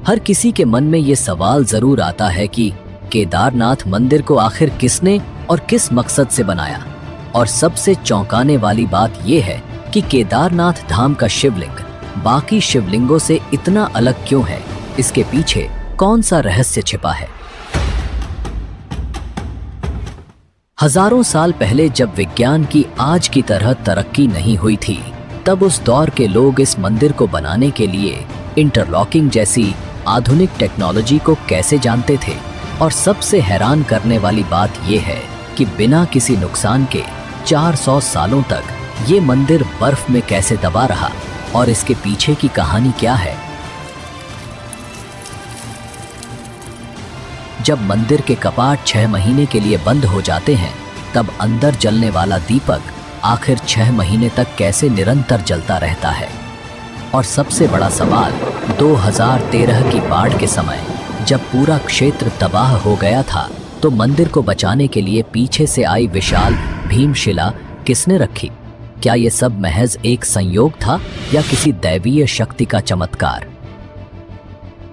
हर किसी के मन में ये सवाल जरूर आता है कि केदारनाथ मंदिर को आखिर किसने और किस मकसद से बनाया। और सबसे चौंकाने वाली बात यह है कि केदारनाथ धाम का शिवलिंग बाकी शिवलिंगों से इतना अलग क्यों है, इसके पीछे कौन सा रहस्य छिपा है। हजारों साल पहले जब विज्ञान की आज की तरह तरक्की नहीं हुई थी, तब उस दौर के लोग इस मंदिर को बनाने के लिए इंटरलॉकिंग जैसी आधुनिक टेक्नोलॉजी को कैसे जानते थे। और सबसे हैरान करने वाली बात यह है कि बिना किसी नुकसान के 400 सालों तक ये मंदिर बर्फ में कैसे दबा रहा और इसके पीछे की कहानी क्या है। जब मंदिर के कपाट 6 महीने के लिए बंद हो जाते हैं, तब अंदर जलने वाला दीपक आखिर 6 महीने तक कैसे निरंतर जलता रहता है। और सबसे बड़ा सवाल, 2013 की बाढ़ के समय जब पूरा क्षेत्र तबाह हो गया था, तो मंदिर को बचाने के लिए पीछे से आई विशाल भीमशिला किसने रखी। क्या ये सब महज एक संयोग था या किसी दैवीय शक्ति का चमत्कार।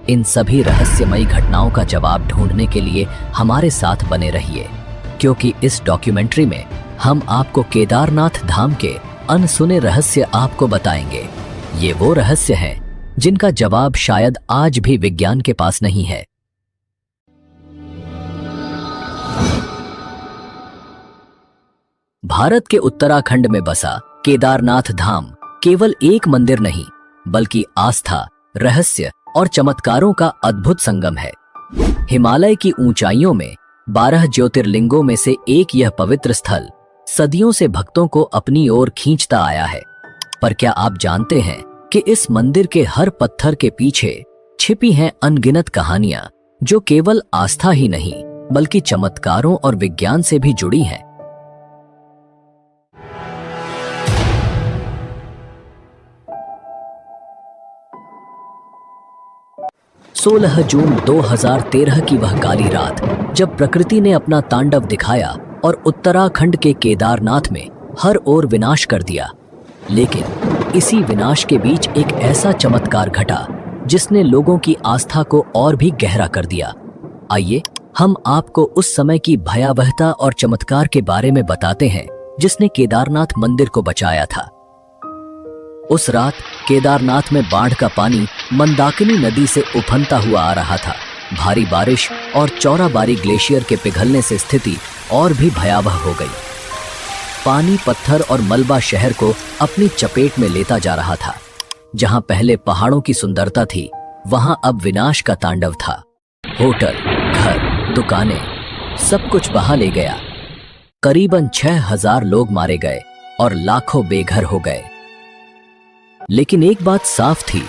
इन सभी रहस्यमयी घटनाओं का जवाब ढूंढने के लिए हमारे साथ बने रहिए, क्योंकि इस डॉक्यूमेंट्री में हम आपको केदारनाथ धाम के अनसुने रहस्य आपको बताएंगे। ये वो रहस्य हैं जिनका जवाब शायद आज भी विज्ञान के पास नहीं है। भारत के उत्तराखंड में बसा केदारनाथ धाम केवल एक मंदिर नहीं, बल्कि आस्था, रहस्य और चमत्कारों का अद्भुत संगम है। हिमालय की ऊंचाइयों में 12 ज्योतिर्लिंगों में से एक यह पवित्र स्थल सदियों से भक्तों को अपनी ओर खींचता आया है। पर क्या आप जानते हैं कि इस मंदिर के हर पत्थर के पीछे छिपी हैं अनगिनत कहानियां, जो केवल आस्था ही नहीं बल्कि चमत्कारों और विज्ञान से भी जुड़ी हैं। 16 जून 2013 की वह काली रात, जब प्रकृति ने अपना तांडव दिखाया और उत्तराखंड के केदारनाथ में हर ओर विनाश कर दिया। लेकिन इसी विनाश के बीच एक ऐसा चमत्कार घटा जिसने लोगों की आस्था को और भी गहरा कर दिया। आइए हम आपको उस समय की भयावहता और चमत्कार के बारे में बताते हैं जिसने केदारनाथ मंदिर को बचाया था। उस रात केदारनाथ में बाढ़ का पानी मंदाकिनी नदी से उफनता हुआ आ रहा था। भारी बारिश और चौराबाड़ी ग्लेशियर के पिघलने से स्थिति और भी भयावह हो गई। पानी, पत्थर और मलबा शहर को अपनी चपेट में लेता जा रहा था। जहां पहले पहाड़ों की सुंदरता थी, वहां अब विनाश का तांडव था। होटल, घर, दुकानें, सब कुछ बहा ले गया। करीबन 6000 लोग मारे गए और लाखों बेघर हो गए। लेकिन एक बात साफ थी,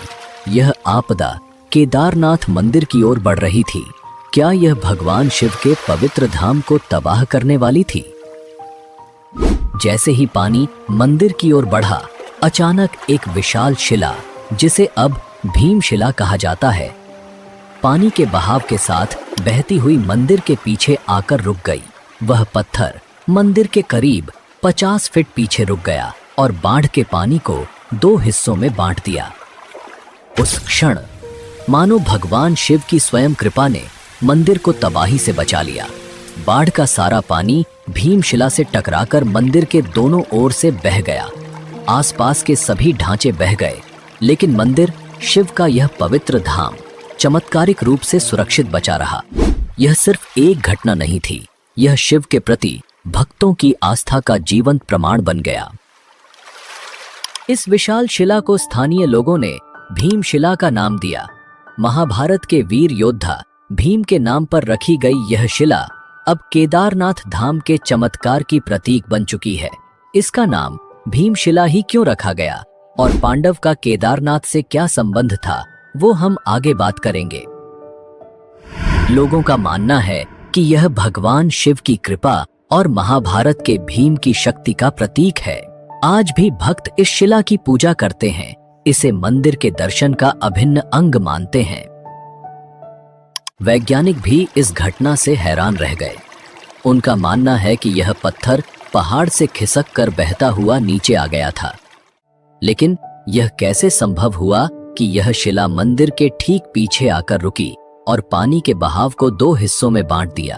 यह आपदा केदारनाथ मंदिर की ओर बढ़ रही थी। क्या यह भगवान शिव के पवित्र धाम को तबाह करने वाली थी? जैसे ही पानी मंदिर की ओर बढ़ा, अचानक एक विशाल शिला, जिसे अब भीमशिला कहा जाता है, पानी के बहाव के साथ बहती हुई मंदिर के पीछे आकर रुक गई। वह पत्थर मंदिर के करीब 50 फीट पीछे रुक गया और बाढ़ के पानी को 2 हिस्सों में बांट दिया। उस क्षण मानो भगवान शिव की स्वयं कृपा ने मंदिर को तबाही से बचा लिया। बाढ़ का सारा पानी भीमशिला से टकराकर मंदिर के दोनों ओर से बह गया। आसपास के सभी ढांचे बह गए, लेकिन मंदिर, शिव का यह पवित्र धाम, चमत्कारिक रूप से सुरक्षित बचा रहा। यह सिर्फ एक घटना नहीं थी, यह शिव के प्रति भक्तों की आस्था का जीवंत प्रमाण बन गया। इस विशाल शिला को स्थानीय लोगों ने भीमशिला का नाम दिया। महाभारत के वीर योद्धा भीम के नाम पर रखी गई यह शिला अब केदारनाथ धाम के चमत्कार की प्रतीक बन चुकी है। इसका नाम भीमशिला ही क्यों रखा गया और पांडव का केदारनाथ से क्या संबंध था, वो हम आगे बात करेंगे। लोगों का मानना है कि यह भगवान शिव की कृपा और महाभारत के भीम की शक्ति का प्रतीक है। आज भी भक्त इस शिला की पूजा करते हैं, इसे मंदिर के दर्शन का अभिन्न अंग मानते हैं। वैज्ञानिक भी इस घटना से हैरान रह गए। उनका मानना है कि यह पत्थर पहाड़ से खिसक कर बहता हुआ नीचे आ गया था। लेकिन यह कैसे संभव हुआ, कि यह शिला मंदिर के ठीक पीछे आकर रुकी और पानी के बहाव को 2 हिस्सों में बांट दिया।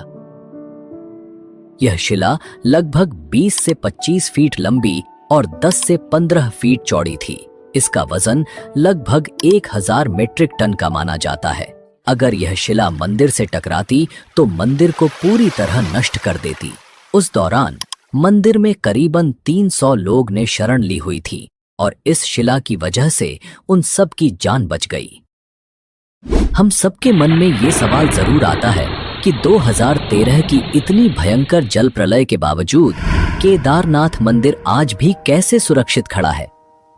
यह शिला लगभग 20 से 25 फीट लंबी और 10 से 15 फीट चौड़ी थी। इसका वजन लगभग 1000 मीट्रिक टन का माना जाता है। अगर यह शिला मंदिर से टकराती तो मंदिर को पूरी तरह नष्ट कर देती। उस दौरान मंदिर में करीबन 300 लोग ने शरण ली हुई थी और इस शिला की वजह से उन सब की जान बच गई। हम सबके मन में ये सवाल जरूर आता है कि 2013 की इतनी भयंकर जल प्रलय के बावजूद केदारनाथ मंदिर आज भी कैसे सुरक्षित खड़ा है।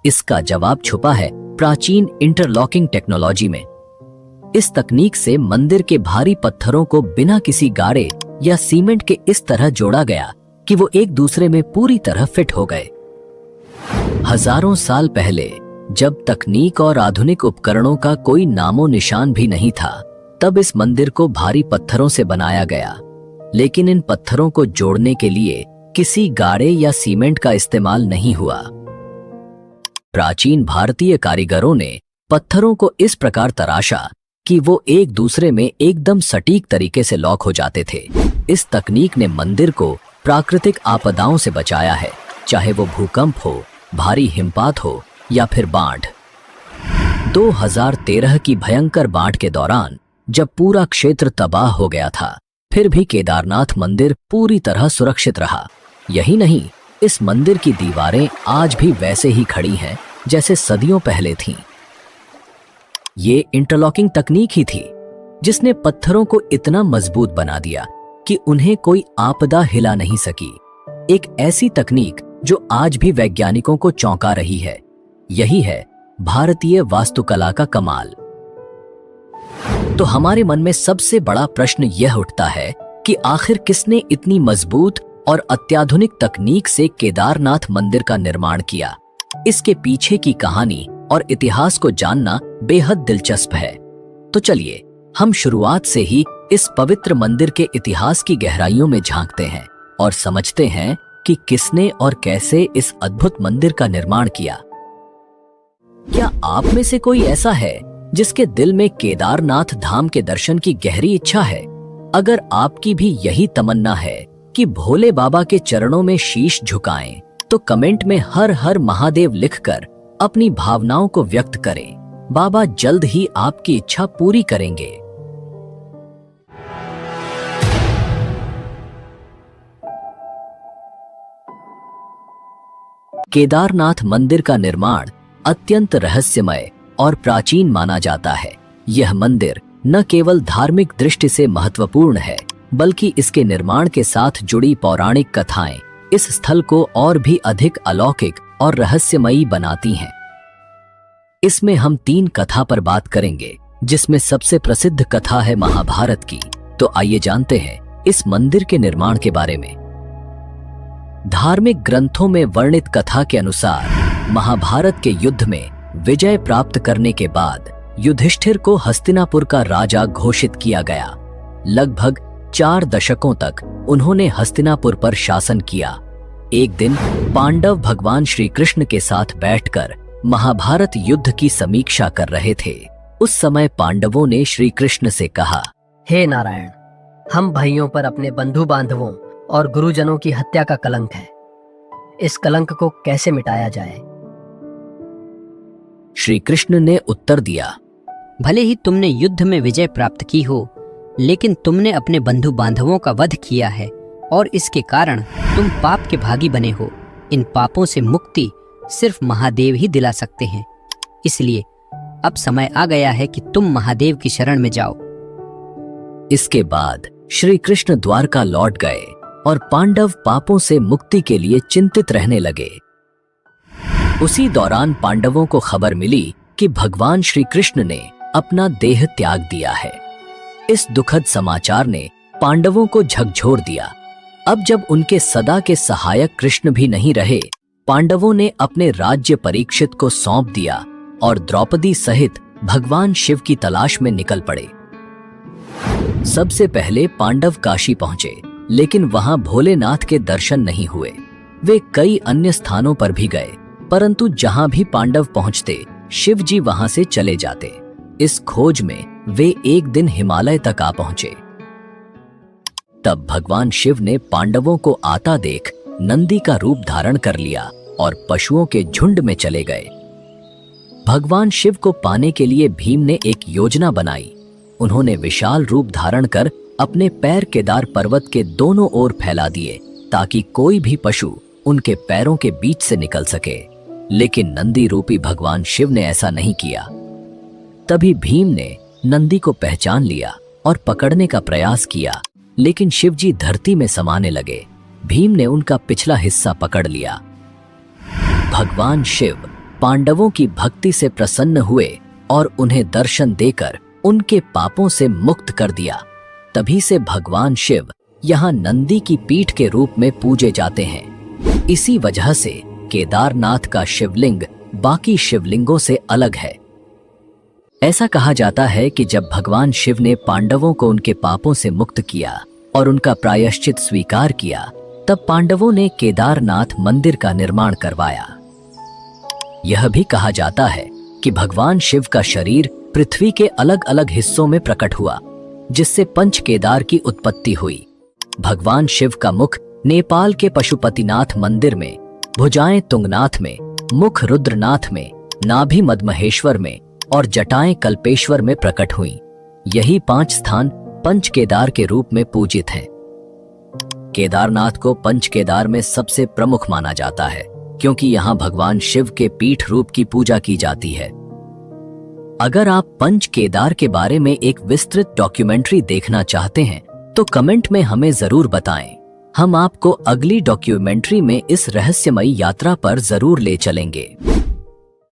इसका जवाब छुपा है प्राचीन इंटरलॉकिंग टेक्नोलॉजी में। इस तकनीक से मंदिर के भारी पत्थरों को बिना किसी गाड़े या सीमेंट के इस तरह जोड़ा गया कि वो एक दूसरे में पूरी तरह फिट हो गए। हजारों साल पहले जब तकनीक और आधुनिक उपकरणों का कोई नामो निशान भी नहीं था, तब इस मंदिर को भारी पत्थरों से बनाया गया। लेकिन इन पत्थरों को जोड़ने के लिए किसी गाड़े या सीमेंट का इस्तेमाल नहीं हुआ। प्राचीन भारतीय कारीगरों ने पत्थरों को इस प्रकार तराशा कि वो एक दूसरे में एकदम सटीक तरीके से लॉक हो जाते थे। इस तकनीक ने मंदिर को प्राकृतिक आपदाओं से बचाया है, चाहे वो भूकंप हो, भारी हिमपात हो या फिर बाढ़। 2013 की भयंकर बाढ़ के दौरान जब पूरा क्षेत्र तबाह हो गया था, फिर भी केदारनाथ मंदिर पूरी तरह सुरक्षित रहा। यही नहीं, इस मंदिर की दीवारें आज भी वैसे ही खड़ी हैं जैसे सदियों पहले थीं। ये इंटरलॉकिंग तकनीक ही थी जिसने पत्थरों को इतना मजबूत बना दिया कि उन्हें कोई आपदा हिला नहीं सकी। एक ऐसी तकनीक जो आज भी वैज्ञानिकों को चौंका रही है। यही है भारतीय वास्तुकला का कमाल। तो हमारे मन में सबसे बड़ा प्रश्न यह उठता है कि आखिर किसने इतनी मजबूत और अत्याधुनिक तकनीक से केदारनाथ मंदिर का निर्माण किया। इसके पीछे की कहानी और इतिहास को जानना बेहद दिलचस्प है। तो चलिए हम शुरुआत से ही इस पवित्र मंदिर के इतिहास की गहराइयों में झांकते हैं और समझते हैं कि किसने और कैसे इस अद्भुत मंदिर का निर्माण किया। क्या आप में से कोई ऐसा है जिसके दिल में केदारनाथ धाम के दर्शन की गहरी इच्छा है? अगर आपकी भी यही तमन्ना है कि भोले बाबा के चरणों में शीश झुकाएं, तो कमेंट में हर हर महादेव लिखकर अपनी भावनाओं को व्यक्त करें। बाबा जल्द ही आपकी इच्छा पूरी करेंगे। केदारनाथ मंदिर का निर्माण अत्यंत रहस्यमय और प्राचीन माना जाता है। यह मंदिर न केवल धार्मिक दृष्टि से महत्वपूर्ण है, बल्कि इसके निर्माण के साथ जुड़ी पौराणिक कथाएं इस स्थल को और भी अधिक अलौकिक और रहस्यमयी बनाती हैं। इसमें हम 3 कथा पर बात करेंगे, जिसमें सबसे प्रसिद्ध कथा है महाभारत की। तो आइए जानते हैं इस मंदिर के निर्माण के बारे में। धार्मिक ग्रंथों में वर्णित कथा के अनुसार महाभारत के युद्ध में विजय प्राप्त करने के बाद युधिष्ठिर को हस्तिनापुर का राजा घोषित किया गया। लगभग 4 दशकों तक उन्होंने हस्तिनापुर पर शासन किया। एक दिन पांडव भगवान श्री कृष्ण के साथ बैठकर महाभारत युद्ध की समीक्षा कर रहे थे। उस समय पांडवों ने श्री कृष्ण से कहा, हे नारायण, हम भाइयों पर अपने बंधु बांधवों और गुरुजनों की हत्या का कलंक है। इस कलंक को कैसे मिटाया जाए? श्री कृष्ण ने उत्तर दिया, भले ही तुमने युद्ध में विजय प्राप्त की हो, लेकिन तुमने अपने बंधु बांधवों का वध किया है और इसके कारण तुम पाप के भागी बने हो। इन पापों से मुक्ति सिर्फ महादेव ही दिला सकते हैं। इसलिए अब समय आ गया है कि तुम महादेव की शरण में जाओ। इसके बाद श्री कृष्ण द्वारका लौट गए और पांडव पापों से मुक्ति के लिए चिंतित रहने लगे। उसी दौरान पांडवों को खबर मिली कि भगवान श्री कृष्ण ने अपना देह त्याग दिया है। इस दुखद समाचार ने पांडवों को झकझोर दिया। अब जब उनके सदा के सहायक कृष्ण भी नहीं रहे, पांडवों ने अपने राज्य परीक्षित को सौंप दिया और द्रौपदी सहित भगवान शिव की तलाश में निकल पड़े। सबसे पहले पांडव काशी पहुंचे, लेकिन वहां भोलेनाथ के दर्शन नहीं हुए। वे कई अन्य स्थानों पर भी गए, परंतु जहां भी पांडव पहुंचते शिव जी वहां से चले जाते। इस खोज में वे एक दिन हिमालय तक आ पहुंचे। तब भगवान शिव ने पांडवों को आता देख नंदी का रूप धारण कर लिया और पशुओं के झुंड में चले गए। भगवान शिव को पाने के लिए भीम ने एक योजना बनाई। उन्होंने विशाल रूप धारण कर अपने पैर केदार पर्वत के दोनों ओर फैला दिए ताकि कोई भी पशु उनके पैरों के बीच से निकल सके। लेकिन नंदी रूपी भगवान शिव ने ऐसा नहीं किया। तभी भीम ने नंदी को पहचान लिया और पकड़ने का प्रयास किया, लेकिन शिव जी धरती में समाने लगे। भीम ने उनका पिछला हिस्सा पकड़ लिया। भगवान शिव पांडवों की भक्ति से प्रसन्न हुए और उन्हें दर्शन देकर उनके पापों से मुक्त कर दिया। तभी से भगवान शिव यहाँ नंदी की पीठ के रूप में पूजे जाते हैं। इसी वजह से केदारनाथ का शिवलिंग बाकी शिवलिंगों से अलग है। ऐसा कहा जाता है कि जब भगवान शिव ने पांडवों को उनके पापों से मुक्त किया और उनका प्रायश्चित स्वीकार किया, तब पांडवों ने केदारनाथ मंदिर का निर्माण करवाया। यह भी कहा जाता है कि भगवान शिव का शरीर पृथ्वी के अलग अलग हिस्सों में प्रकट हुआ, जिससे पंच केदार की उत्पत्ति हुई। भगवान शिव का मुख नेपाल के पशुपतिनाथ मंदिर में, भुजाएं तुंगनाथ में, मुख रुद्रनाथ में, नाभि मदमहेश्वर में और जटाएं कल्पेश्वर में प्रकट हुई। यही 5 स्थान पंच केदार के रूप में पूजित हैं। केदारनाथ को पंच केदार में सबसे प्रमुख माना जाता है, क्योंकि यहाँ भगवान शिव के पीठ रूप की पूजा की जाती है। अगर आप पंच केदार के बारे में एक विस्तृत डॉक्यूमेंट्री देखना चाहते हैं तो कमेंट में हमें जरूर बताएं। हम आपको अगली डॉक्यूमेंट्री में इस रहस्यमयी यात्रा पर जरूर ले चलेंगे।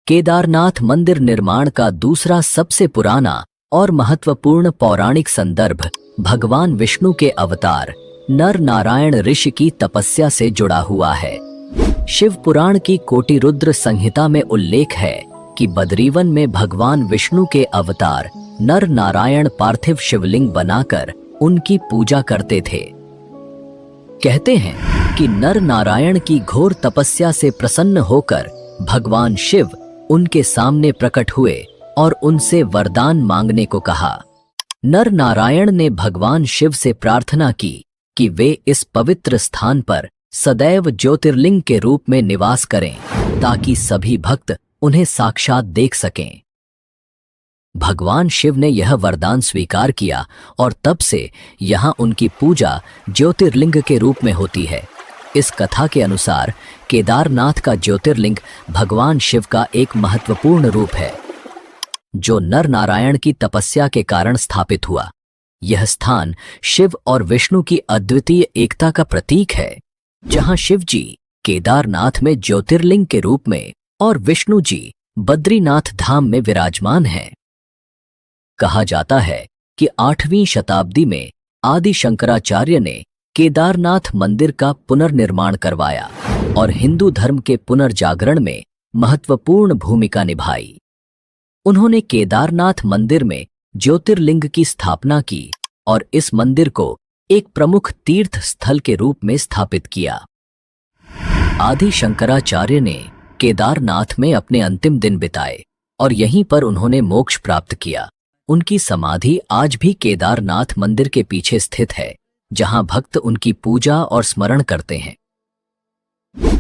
केदारनाथ मंदिर निर्माण का दूसरा सबसे पुराना और महत्वपूर्ण पौराणिक संदर्भ भगवान विष्णु के अवतार नर नारायण ऋषि की तपस्या से जुड़ा हुआ है। शिव पुराण की कोटि रुद्र संहिता में उल्लेख है कि बद्रीवन में भगवान विष्णु के अवतार नर नारायण पार्थिव शिवलिंग बनाकर उनकी पूजा करते थे। कहते हैं कि नर नारायण की घोर तपस्या से प्रसन्न होकर भगवान शिव उनके सामने प्रकट हुए और उनसे वरदान मांगने को कहा। नर नारायण ने भगवान शिव से प्रार्थना की कि वे इस पवित्र स्थान पर सदैव ज्योतिर्लिंग के रूप में निवास करें ताकि सभी भक्त उन्हें साक्षात देख सकें। भगवान शिव ने यह वरदान स्वीकार किया और तब से यहाँ उनकी पूजा ज्योतिर्लिंग के रूप में होती है। इस कथा के अनुसार केदारनाथ का ज्योतिर्लिंग भगवान शिव का एक महत्वपूर्ण रूप है, जो नर नारायण की तपस्या के कारण स्थापित हुआ। यह स्थान शिव और विष्णु की अद्वितीय एकता का प्रतीक है, जहां शिव जी केदारनाथ में ज्योतिर्लिंग के रूप में और विष्णु जी बद्रीनाथ धाम में विराजमान हैं। कहा जाता है कि 8वीं शताब्दी में आदि शंकराचार्य ने केदारनाथ मंदिर का पुनर्निर्माण करवाया और हिंदू धर्म के पुनर्जागरण में महत्वपूर्ण भूमिका निभाई। उन्होंने केदारनाथ मंदिर में ज्योतिर्लिंग की स्थापना की और इस मंदिर को एक प्रमुख तीर्थ स्थल के रूप में स्थापित किया। आदि शंकराचार्य ने केदारनाथ में अपने अंतिम दिन बिताए और यहीं पर उन्होंने मोक्ष प्राप्त किया। उनकी समाधि आज भी केदारनाथ मंदिर के पीछे स्थित है, जहां भक्त उनकी पूजा और स्मरण करते हैं।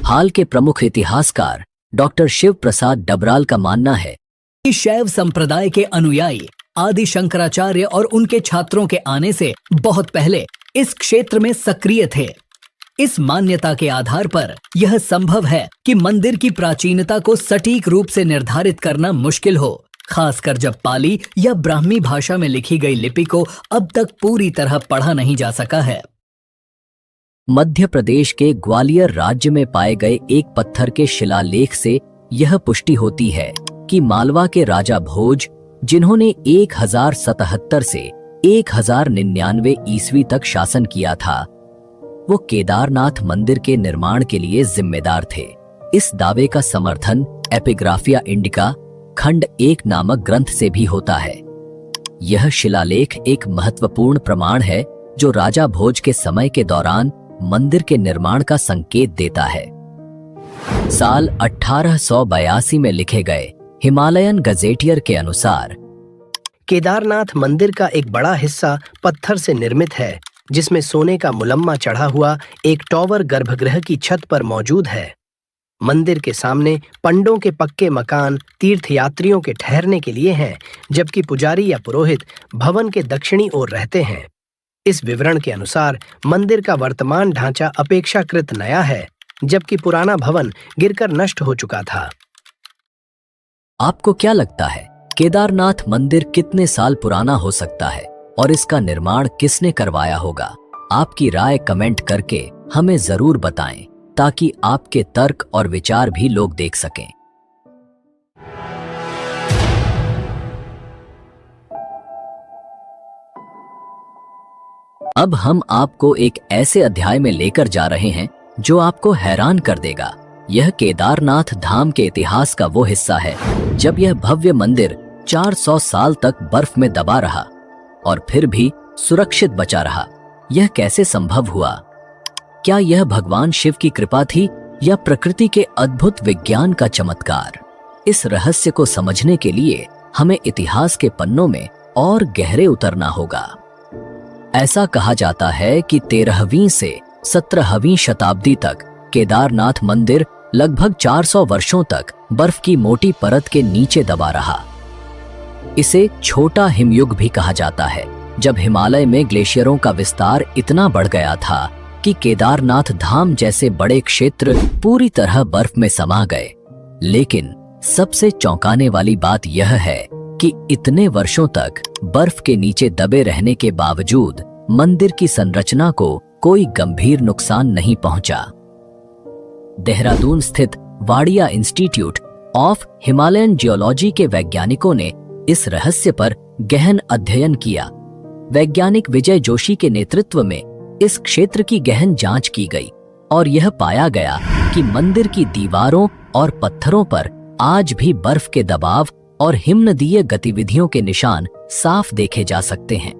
हाल के प्रमुख इतिहासकार डॉक्टर शिव प्रसाद डबराल का मानना है कि शैव संप्रदाय के अनुयायी आदि शंकराचार्य और उनके छात्रों के आने से बहुत पहले इस क्षेत्र में सक्रिय थे। इस मान्यता के आधार पर यह संभव है कि मंदिर की प्राचीनता को सटीक रूप से निर्धारित करना मुश्किल हो, खासकर जब पाली या ब्राह्मी भाषा में लिखी गई लिपि को अब तक पूरी तरह पढ़ा नहीं जा सका है। मध्य प्रदेश के ग्वालियर राज्य में पाए गए एक पत्थर के शिलालेख से यह पुष्टि होती है कि मालवा के राजा भोज, जिन्होंने 1077 से 1099 ईस्वी तक शासन किया था, वो केदारनाथ मंदिर के निर्माण के लिए जिम्मेदार थे। इस दावे का समर्थन एपिग्राफिया इंडिका खंड 1 नामक ग्रंथ से भी होता है। यह शिलालेख एक महत्वपूर्ण प्रमाण है जो राजा भोज के समय के दौरान मंदिर के निर्माण का संकेत देता है। साल 1882 में लिखे गए हिमालयन गजेटियर के अनुसार केदारनाथ मंदिर का एक बड़ा हिस्सा पत्थर से निर्मित है, जिसमें सोने का मुलम्मा चढ़ा हुआ एक टॉवर गर्भगृह की छत पर मौजूद है। मंदिर के सामने पंडों के पक्के मकान तीर्थयात्रियों के ठहरने के लिए हैं, जबकि पुजारी या पुरोहित भवन के दक्षिणी ओर रहते हैं। इस विवरण के अनुसार मंदिर का वर्तमान ढांचा अपेक्षाकृत नया है, जबकि पुराना भवन गिरकर नष्ट हो चुका था। आपको क्या लगता है, केदारनाथ मंदिर कितने साल पुराना हो सकता है और इसका निर्माण किसने करवाया होगा? आपकी राय कमेंट करके हमें जरूर बताएं, ताकि आपके तर्क और विचार भी लोग देख सकें। अब हम आपको एक ऐसे अध्याय में लेकर जा रहे हैं जो आपको हैरान कर देगा। यह केदारनाथ धाम के इतिहास का वो हिस्सा है जब यह भव्य मंदिर 400 साल तक बर्फ में दबा रहा और फिर भी सुरक्षित बचा रहा। यह कैसे संभव हुआ? क्या यह भगवान शिव की कृपा थी या प्रकृति के अद्भुत विज्ञान का चमत्कार? इस रहस्य को समझने के लिए हमें इतिहास के पन्नों में और गहरे उतरना होगा। ऐसा कहा जाता है कि 13वीं से 17वीं शताब्दी तक केदारनाथ मंदिर लगभग 400 वर्षों तक बर्फ की मोटी परत के नीचे दबा रहा। इसे छोटा हिमयुग भी कहा जाता है, जब हिमालय में ग्लेशियरों का विस्तार इतना बढ़ गया था कि केदारनाथ धाम जैसे बड़े क्षेत्र पूरी तरह बर्फ में समा गए। लेकिन सबसे चौंकाने वाली बात यह है कि इतने वर्षों तक बर्फ के नीचे दबे रहने के बावजूद मंदिर की संरचना को कोई गंभीर नुकसान नहीं पहुंचा। देहरादून स्थित Wadia institute of Himalayan geology के वैज्ञानिकों ने इस रहस्य पर गहन अध्ययन किया। वैज्ञानिक विजय जोशी के नेतृत्व में इस क्षेत्र की गहन जांच की गई और यह पाया गया कि मंदिर की दीवारों और पत्थरों पर आज भी बर्फ के दबाव और हिमनदीय गतिविधियों के निशान साफ देखे जा सकते हैं।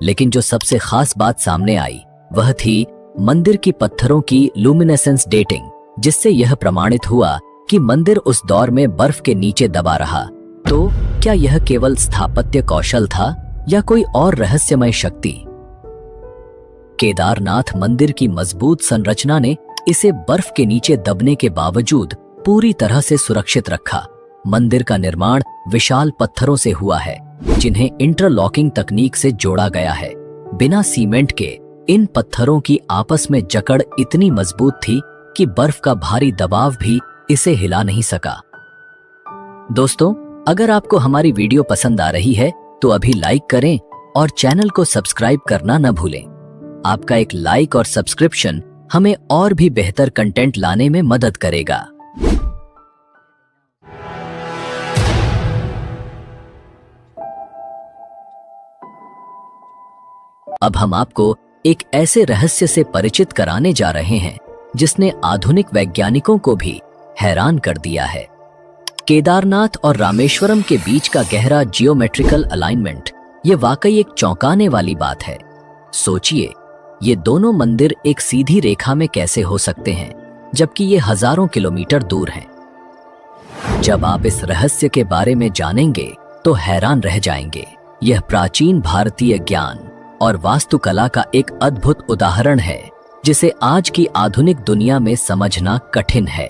लेकिन जो सबसे खास बात सामने आई वह थी मंदिर की पत्थरों की लुमिनेसेंस डेटिंग, जिससे यह प्रमाणित हुआ कि मंदिर उस दौर में बर्फ के नीचे दबा रहा। तो क्या यह केवल स्थापत्य कौशल था या कोई और रहस्यमय शक्ति? केदारनाथ मंदिर की मजबूत संरचना ने इसे बर्फ के नीचे दबने के बावजूद पूरी तरह से सुरक्षित रखा। मंदिर का निर्माण विशाल पत्थरों से हुआ है, जिन्हें इंटरलॉकिंग तकनीक से जोड़ा गया है। बिना सीमेंट के इन पत्थरों की आपस में जकड़ इतनी मजबूत थी कि बर्फ का भारी दबाव भी इसे हिला नहीं सका। दोस्तों, अगर आपको हमारी वीडियो पसंद आ रही है तो अभी लाइक करें और चैनल को सब्सक्राइब करना न भूलें। आपका एक लाइक और सब्सक्रिप्शन हमें और भी बेहतर कंटेंट लाने में मदद करेगा। अब हम आपको एक ऐसे रहस्य से परिचित कराने जा रहे हैं जिसने आधुनिक वैज्ञानिकों को भी हैरान कर दिया है। केदारनाथ और रामेश्वरम के बीच का गहरा जियोमेट्रिकल अलाइनमेंट ये वाकई एक चौंकाने वाली बात है। सोचिए, ये दोनों मंदिर एक सीधी रेखा में कैसे हो सकते हैं, जबकि ये हजारों किलोमीटर दूर हैं। जब आप इस रहस्य के बारे में जानेंगे तो हैरान रह जाएंगे। यह प्राचीन भारतीय ज्ञान और वास्तुकला का एक अद्भुत उदाहरण है, जिसे आज की आधुनिक दुनिया में समझना कठिन है।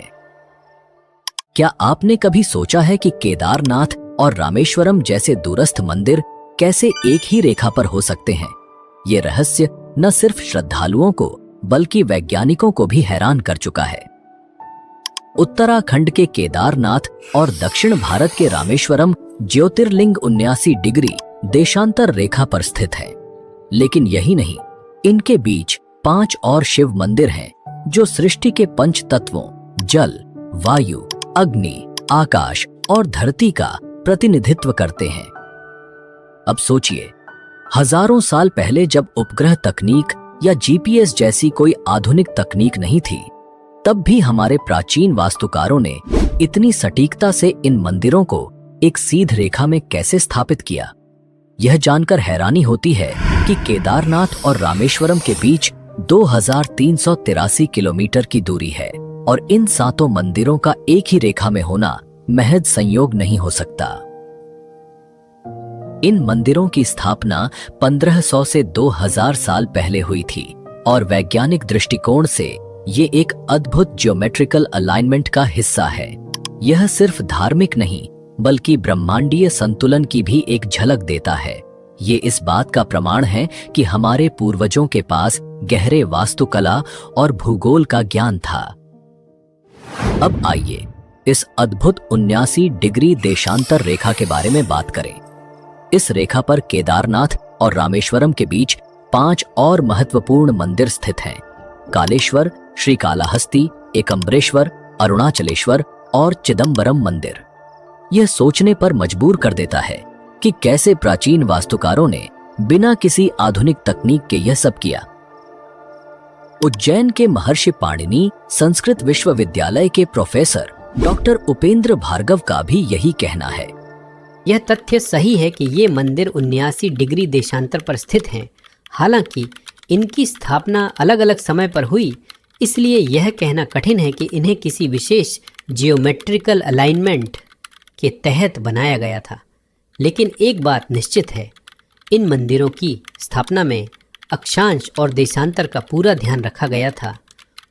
क्या आपने कभी सोचा है कि केदारनाथ और रामेश्वरम जैसे दूरस्थ मंदिर कैसे एक ही रेखा पर हो सकते हैं? ये रहस्य न सिर्फ श्रद्धालुओं को बल्कि वैज्ञानिकों को भी हैरान कर चुका है। उत्तराखंड के केदारनाथ और दक्षिण भारत के रामेश्वरम ज्योतिर्लिंग 79 डिग्री देशांतर रेखा पर स्थित है। लेकिन यही नहीं, इनके बीच 5 और शिव मंदिर हैं जो सृष्टि के पंच तत्वों जल, वायु, अग्नि, आकाश और धरती का प्रतिनिधित्व करते हैं। अब सोचिए, हजारों साल पहले जब उपग्रह तकनीक या जीपीएस जैसी कोई आधुनिक तकनीक नहीं थी, तब भी हमारे प्राचीन वास्तुकारों ने इतनी सटीकता से इन मंदिरों को एक सीध रेखा में कैसे स्थापित किया। यह जानकर हैरानी होती है कि केदारनाथ और रामेश्वरम के बीच 2383 किलोमीटर की दूरी है और इन सातों मंदिरों का एक ही रेखा में होना महज संयोग नहीं हो सकता। इन मंदिरों की स्थापना 1500 से 2000 साल पहले हुई थी और वैज्ञानिक दृष्टिकोण से ये एक अद्भुत ज्योमेट्रिकल अलाइनमेंट का हिस्सा है। यह सिर्फ धार्मिक नहीं बल्कि ब्रह्मांडीय संतुलन की भी एक झलक देता है। ये इस बात का प्रमाण है कि हमारे पूर्वजों के पास गहरे वास्तुकला और भूगोल का ज्ञान था। अब आइए इस अद्भुत 79 डिग्री देशांतर रेखा के बारे में बात करें। इस रेखा पर केदारनाथ और रामेश्वरम के बीच 5 और महत्वपूर्ण मंदिर स्थित हैं। कालेश्वर, श्रीकालाहस्ती, एकम्बरेश्वर, अरुणाचलेश्वर और चिदंबरम मंदिर। यह सोचने पर मजबूर कर देता है कि कैसे प्राचीन वास्तुकारों ने बिना किसी आधुनिक तकनीक के यह सब किया। उज्जैन के महर्षि पाणिनि संस्कृत विश्वविद्यालय के प्रोफेसर डॉक्टर उपेंद्र भार्गव का भी यही कहना है। यह तथ्य सही है कि ये मंदिर 79 डिग्री देशांतर पर स्थित हैं। हालांकि इनकी स्थापना अलग अलग समय पर हुई, इसलिए यह कहना कठिन है कि इन्हें किसी विशेष जियोमेट्रिकल अलाइनमेंट के तहत बनाया गया था। लेकिन एक बात निश्चित है, इन मंदिरों की स्थापना में अक्षांश और देशांतर का पूरा ध्यान रखा गया था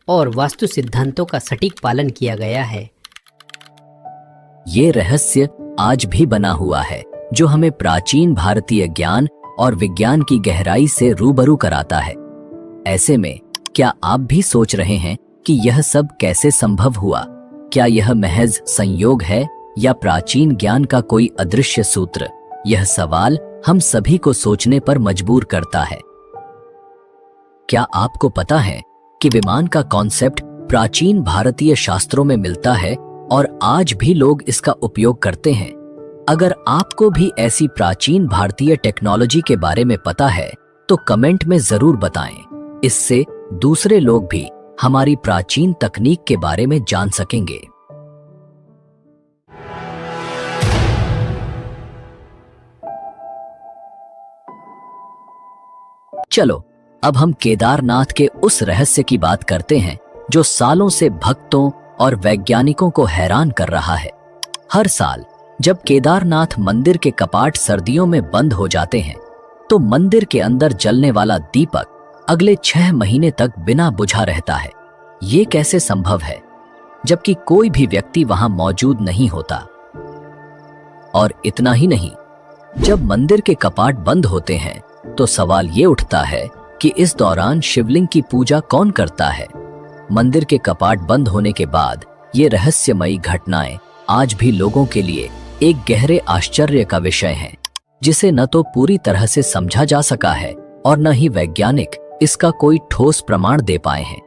और वास्तु सिद्धांतों का सटीक पालन किया गया है। ये रहस्य आज भी बना हुआ है, जो हमें प्राचीन भारतीय ज्ञान और विज्ञान की गहराई से रूबरू कराता है। ऐसे में क्या आप भी सोच रहे हैं कि यह सब कैसे संभव हुआ? क्या यह महज संयोग है या प्राचीन ज्ञान का कोई अदृश्य सूत्र? यह सवाल हम सभी को सोचने पर मजबूर करता है। क्या आपको पता है कि विमान का कॉन्सेप्ट प्राचीन भारतीय शास्त्रों में मिलता है और आज भी लोग इसका उपयोग करते हैं? अगर आपको भी ऐसी प्राचीन भारतीय टेक्नोलॉजी के बारे में पता है तो कमेंट में जरूर बताएं। इससे दूसरे लोग भी हमारी प्राचीन तकनीक के बारे में जान सकेंगे। चलो अब हम केदारनाथ के उस रहस्य की बात करते हैं जो सालों से भक्तों और वैज्ञानिकों को हैरान कर रहा है। हर साल जब केदारनाथ मंदिर के कपाट सर्दियों में बंद हो जाते हैं तो मंदिर के अंदर जलने वाला दीपक अगले 6 महीने तक बिना बुझा रहता है। ये कैसे संभव है जबकि कोई भी व्यक्ति वहां मौजूद नहीं होता? और इतना ही नहीं, जब मंदिर के कपाट बंद होते हैं तो सवाल ये उठता है कि इस दौरान शिवलिंग की पूजा कौन करता है? मंदिर के कपाट बंद होने के बाद ये रहस्यमयी घटनाएं आज भी लोगों के लिए एक गहरे आश्चर्य का विषय हैं, जिसे न तो पूरी तरह से समझा जा सका है और न ही वैज्ञानिक इसका कोई ठोस प्रमाण दे पाए हैं।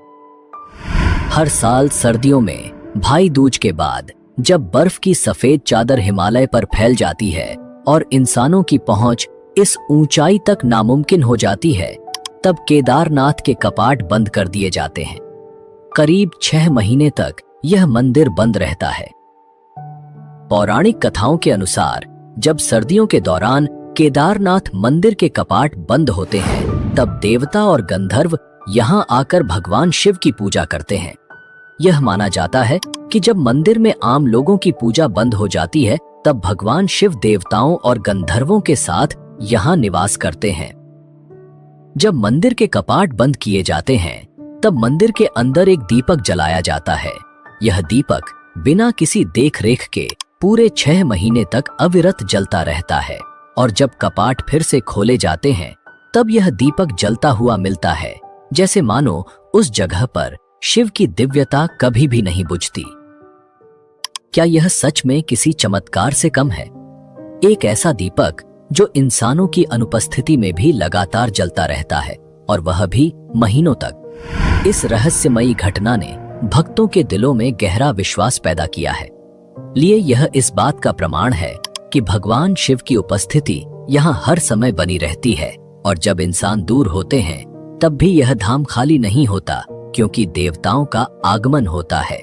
हर साल सर्दियों में भाई दूज के बाद जब बर्फ की सफेद चादर हिमालय पर फैल जाती है और इंसानों की पहुंच इस ऊंचाई तक नामुमकिन हो जाती है, तब केदारनाथ के कपाट बंद कर दिए जाते हैं। करीब 6 महीने तक यह मंदिर बंद रहता है। पौराणिक कथाओं के अनुसार जब सर्दियों के दौरान केदारनाथ मंदिर के कपाट बंद होते हैं, तब देवता और गंधर्व यहां आकर भगवान शिव की पूजा करते हैं। यह माना जाता है कि जब मंदिर में आम लोगों की पूजा बंद हो जाती है, तब भगवान शिव देवताओं और गंधर्वों के साथ यहां निवास करते हैं। जब मंदिर के कपाट बंद किए जाते हैं, तब मंदिर के अंदर एक दीपक जलाया जाता है। यह दीपक बिना किसी देखरेख के पूरे 6 महीने तक अविरत जलता रहता है और जब कपाट फिर से खोले जाते हैं, तब यह दीपक जलता हुआ मिलता है, जैसे मानो उस जगह पर शिव की दिव्यता कभी भी नहीं बुझती। क्या यह सच में किसी चमत्कार से कम है? एक ऐसा दीपक जो इंसानों की अनुपस्थिति में भी लगातार जलता रहता है और वह भी महीनों तक। इस रहस्यमयी घटना ने भक्तों के दिलों में गहरा विश्वास पैदा किया है। लिए यह इस बात का प्रमाण है कि भगवान शिव की उपस्थिति यहाँ हर समय बनी रहती है और जब इंसान दूर होते हैं तब भी यह धाम खाली नहीं होता, क्योंकि देवताओं का आगमन होता है।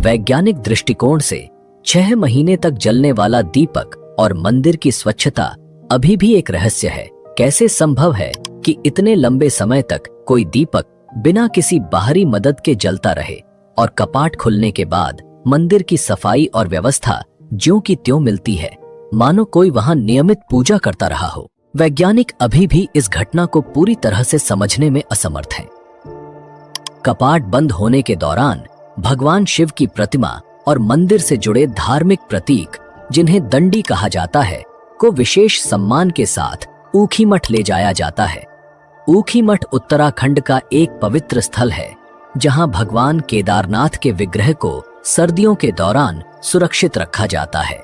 वैज्ञानिक दृष्टिकोण से 6 महीने तक जलने वाला दीपक और मंदिर की स्वच्छता अभी भी एक रहस्य है। कैसे संभव है कि इतने लंबे समय तक कोई दीपक बिना किसी बाहरी मदद के जलता रहे और कपाट खुलने के बाद मंदिर की सफाई और व्यवस्था ज्यों की त्यों मिलती है, मानो कोई वहां नियमित पूजा करता रहा हो। वैज्ञानिक अभी भी इस घटना को पूरी तरह से समझने में असमर्थ हैं। कपाट बंद होने के दौरान भगवान शिव की प्रतिमा और मंदिर से जुड़े धार्मिक प्रतीक, जिन्हें दंडी कहा जाता है, को विशेष सम्मान के साथ ऊखीमठ ले जाया जाता है। ऊखीमठ उत्तराखंड का एक पवित्र स्थल है, जहां भगवान केदारनाथ के विग्रह को सर्दियों के दौरान सुरक्षित रखा जाता है।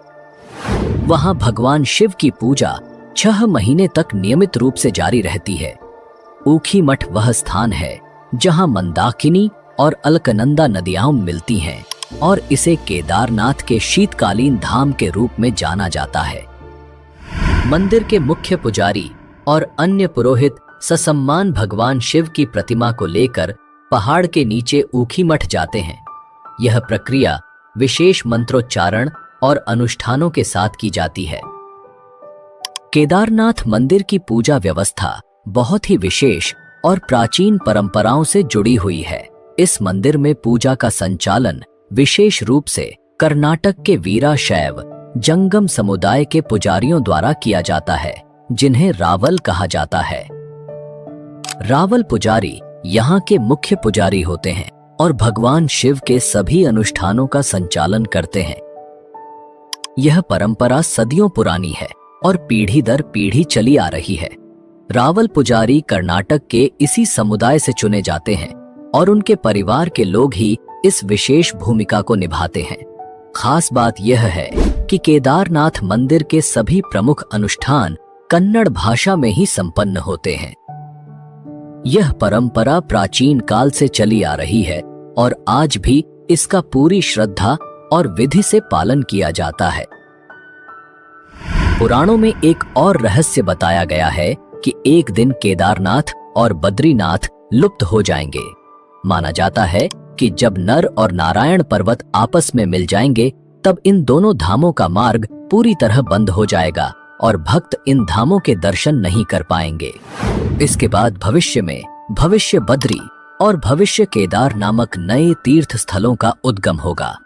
वहां भगवान शिव की पूजा 6 महीने तक नियमित रूप से जारी रहती है। ऊखीमठ वह स्थान है जहां मंदाकिनी और अलकनंदा नदियां मिलती हैं और इसे केदारनाथ के शीतकालीन धाम के रूप में जाना जाता है। मंदिर के मुख्य पुजारी और अन्य पुरोहित ससम्मान भगवान शिव की प्रतिमा को लेकर पहाड़ के नीचे ऊखीमठ जाते हैं। यह प्रक्रिया विशेष मंत्रोच्चारण और अनुष्ठानों के साथ की जाती है। केदारनाथ मंदिर की पूजा व्यवस्था बहुत ही विशेष और प्राचीन परंपराओं से जुड़ी हुई है। इस मंदिर में पूजा का संचालन विशेष रूप से कर्नाटक के वीराशैव जंगम समुदाय के पुजारियों द्वारा किया जाता है, जिन्हें रावल कहा जाता है। रावल पुजारी यहाँ के मुख्य पुजारी होते हैं और भगवान शिव के सभी अनुष्ठानों का संचालन करते हैं। यह परंपरा सदियों पुरानी है और पीढ़ी दर पीढ़ी चली आ रही है। रावल पुजारी कर्नाटक के इसी समुदाय से चुने जाते हैं और उनके परिवार के लोग ही इस विशेष भूमिका को निभाते हैं। खास बात यह है कि केदारनाथ मंदिर के सभी प्रमुख अनुष्ठान कन्नड़ भाषा में ही संपन्न होते हैं। यह परंपरा प्राचीन काल से चली आ रही है और आज भी इसका पूरी श्रद्धा और विधि से पालन किया जाता है। पुराणों में एक और रहस्य बताया गया है कि एक दिन केदारनाथ और बद्रीनाथ लुप्त हो जाएंगे। माना जाता है कि जब नर और नारायण पर्वत आपस में मिल जाएंगे, तब इन दोनों धामों का मार्ग पूरी तरह बंद हो जाएगा और भक्त इन धामों के दर्शन नहीं कर पाएंगे। इसके बाद भविष्य में भविष्य बद्री और भविष्य केदार नामक नए तीर्थ स्थलों का उद्गम होगा।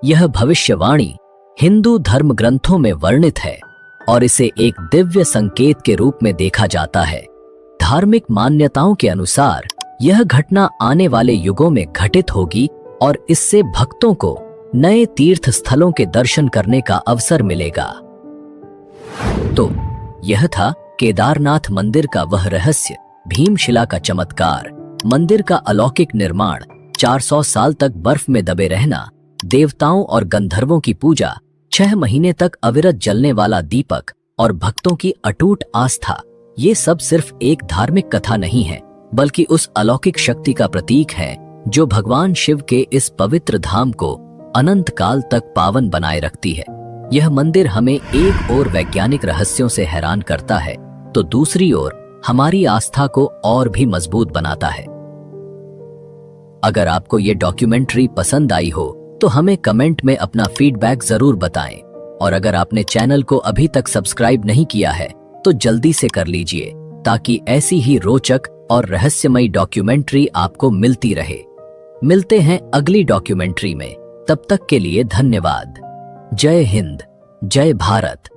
यह भविष्यवाणी हिंदू धर्म ग्रंथों में वर्णित है और इसे एक दिव्य संकेत के रूप में देखा जाता है। धार्मिक मान्यताओं के अनुसार यह घटना आने वाले युगों में घटित होगी और इससे भक्तों को नए तीर्थ स्थलों के दर्शन करने का अवसर मिलेगा। तो यह था केदारनाथ मंदिर का वह रहस्य, भीमशिला का चमत्कार, मंदिर का अलौकिक निर्माण, 400 साल तक बर्फ में दबे रहना, देवताओं और गंधर्वों की पूजा, 6 महीने तक अविरत जलने वाला दीपक और भक्तों की अटूट आस्था। ये सब सिर्फ एक धार्मिक कथा नहीं है, बल्कि उस अलौकिक शक्ति का प्रतीक है जो भगवान शिव के इस पवित्र धाम को अनंत काल तक पावन बनाए रखती है। यह मंदिर हमें एक ओर वैज्ञानिक रहस्यों से हैरान करता है, तो दूसरी ओर हमारी आस्था को और भी मजबूत बनाता है। अगर आपको ये डॉक्यूमेंट्री पसंद आई हो तो हमें कमेंट में अपना फीडबैक जरूर बताएं, और अगर आपने चैनल को अभी तक सब्सक्राइब नहीं किया है तो जल्दी से कर लीजिए, ताकि ऐसी ही रोचक और रहस्यमयी डॉक्यूमेंट्री आपको मिलती रहे। मिलते हैं अगली डॉक्यूमेंट्री में, तब तक के लिए धन्यवाद। जय हिंद, जय भारत।